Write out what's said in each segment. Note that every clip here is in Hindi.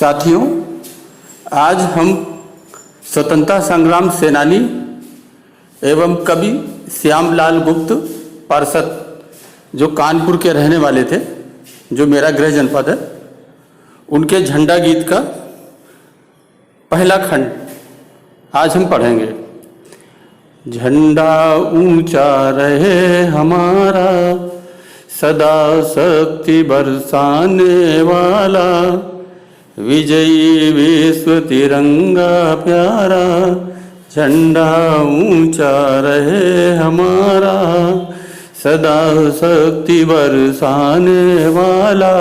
साथियों, आज हम स्वतंत्रता संग्राम सेनानी एवं कवि श्यामलाल गुप्त पार्षद जो कानपुर के रहने वाले थे, जो मेरा गृह जनपद है, उनके झंडा गीत का पहला खंड आज हम पढ़ेंगे। झंडा ऊंचा रहे हमारा, सदा शक्ति बरसाने वाला, विजयी विश्व तिरंगा प्यारा। झंडा ऊंचा रहे हमारा, सदा शक्ति बरसाने वाला,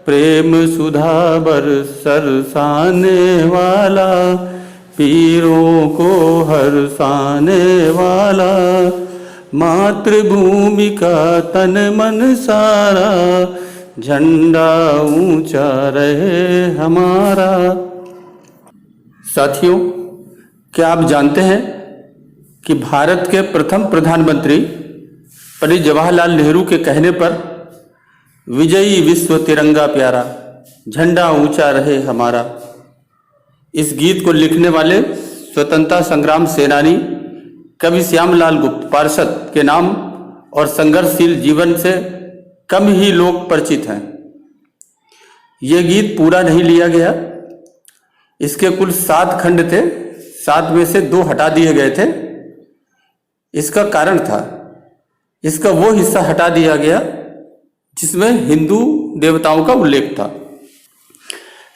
प्रेम सुधा बरसाने वाला, पीरों को हर्षाने वाला, मातृभूमि का तन मन सारा, झंडा ऊंचा रहे हमारा। साथियों, क्या आप जानते हैं कि भारत के प्रथम प्रधानमंत्री पंडित जवाहरलाल नेहरू के कहने पर विजयी विश्व तिरंगा प्यारा, झंडा ऊंचा रहे हमारा, इस गीत को लिखने वाले स्वतंत्रता संग्राम सेनानी कवि श्यामलाल गुप्त पार्षद के नाम और संघर्षशील जीवन से कम ही लोग परिचित हैं। ये गीत पूरा नहीं लिया गया। इसके कुल 7 खंड थे, 7 में से 2 हटा दिए गए थे। इसका कारण था, इसका वो हिस्सा हटा दिया गया जिसमें हिंदू देवताओं का उल्लेख था।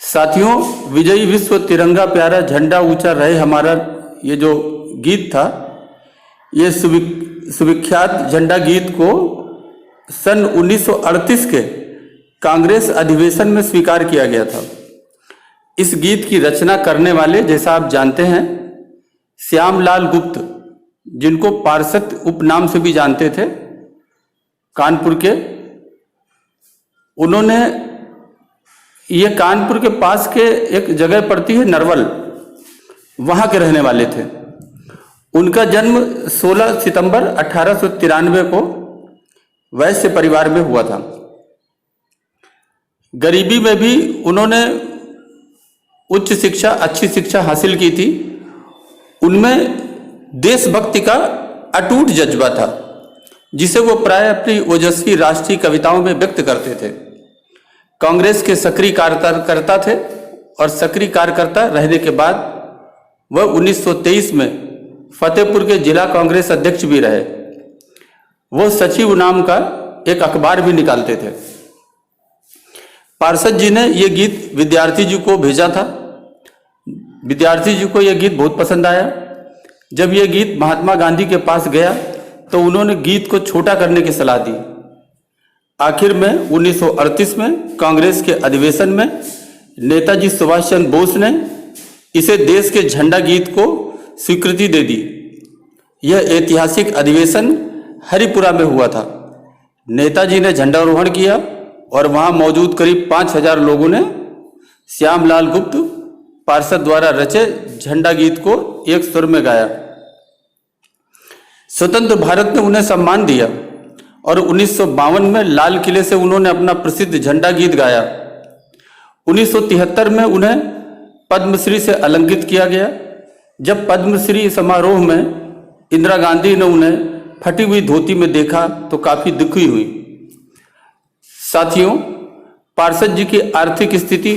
साथियों, विजयी विश्व तिरंगा प्यारा, झंडा ऊंचा रहे हमारा, ये जो गीत था, ये सुविख्यात झंडा गीत को सन 1938 के कांग्रेस अधिवेशन में स्वीकार किया गया था। इस गीत की रचना करने वाले, जैसा आप जानते हैं, श्यामलाल गुप्त, जिनको पार्षद उपनाम से भी जानते थे, कानपुर के, उन्होंने, ये कानपुर के पास के एक जगह पड़ती है नरवल, वहाँ के रहने वाले थे। उनका जन्म 16 सितंबर 1893 को वैश्य परिवार में हुआ था। गरीबी में भी उन्होंने उच्च शिक्षा, अच्छी शिक्षा हासिल की थी। उनमें देशभक्ति का अटूट जज्बा था, जिसे वो प्राय अपनी ओजस्वी राष्ट्रीय कविताओं में व्यक्त करते थे। कांग्रेस के सक्रिय कार्यकर्ता थे और सक्रिय कार्यकर्ता रहने के बाद वह 1923 में फतेहपुर के जिला कांग्रेस अध्यक्ष भी रहे। वो सचिव नाम का एक अखबार भी निकालते थे। पार्षद जी ने ये गीत विद्यार्थी जी को भेजा था। विद्यार्थी जी को यह गीत बहुत पसंद आया। जब यह गीत महात्मा गांधी के पास गया तो उन्होंने गीत को छोटा करने की सलाह दी। आखिर में 1938 में कांग्रेस के अधिवेशन में नेताजी सुभाष चंद्र बोस ने इसे देश के झंडा गीत को स्वीकृति दे दी। यह ऐतिहासिक अधिवेशन हरिपुरा में हुआ था। नेताजी ने झंडारोहण किया और वहां मौजूद करीब 5000 लोगों ने श्यामलाल गुप्त पार्षद द्वारा रचे झंडा गीत को एक सुर में गाया। स्वतंत्र भारत ने उन्हें सम्मान दिया और 1952 में लाल किले से उन्होंने अपना प्रसिद्ध झंडा गीत गाया। 1973 में उन्हें पद्मश्री से अलंकृत किया गया। जब पद्मश्री समारोह में इंदिरा गांधी ने उन्हें फटी हुई धोती में देखा तो काफी दुखी हुई। साथियों, पार्षद जी की आर्थिक स्थिति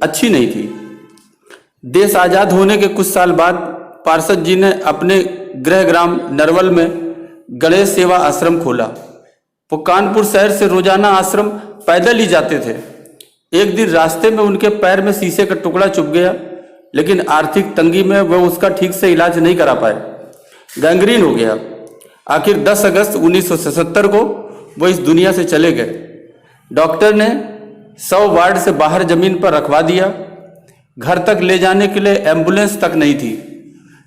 अच्छी नहीं थी। देश आजाद होने के कुछ साल बाद पार्षद जी ने अपने गृह ग्राम नरवल में गणेश सेवा आश्रम खोला। वो कानपुर शहर से रोजाना आश्रम पैदल ही जाते थे। एक दिन रास्ते में उनके पैर में शीशे का टुकड़ा चुभ गया, लेकिन आर्थिक तंगी में वह उसका ठीक से इलाज नहीं करा पाए, गैंग्रीन हो गया। आखिर 10 अगस्त 1977 को वो इस दुनिया से चले गए। डॉक्टर ने 100 वार्ड से बाहर जमीन पर रखवा दिया। घर तक ले जाने के लिए एम्बुलेंस तक नहीं थी,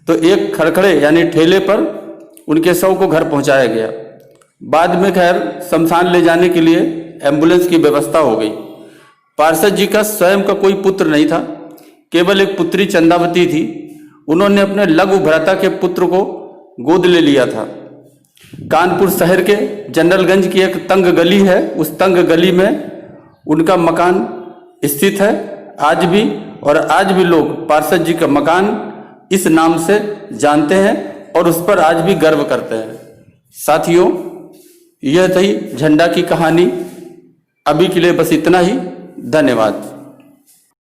तो एक खड़खड़े यानी ठेले पर उनके शव को घर पहुंचाया गया। बाद में खैर शमशान ले जाने के लिए एम्बुलेंस की व्यवस्था हो गई। पार्षद जी का स्वयं का कोई पुत्र नहीं था, केवल एक पुत्री चंदावती थी। उन्होंने अपने लघु भ्राता के पुत्र को गोद ले लिया था। कानपुर शहर के जनरलगंज की एक तंग गली है, उस तंग गली में उनका मकान स्थित है। आज भी, और आज भी लोग पार्षद जी का मकान इस नाम से जानते हैं और उस पर आज भी गर्व करते हैं। साथियों, यह थी झंडा की कहानी। अभी के लिए बस इतना ही। धन्यवाद।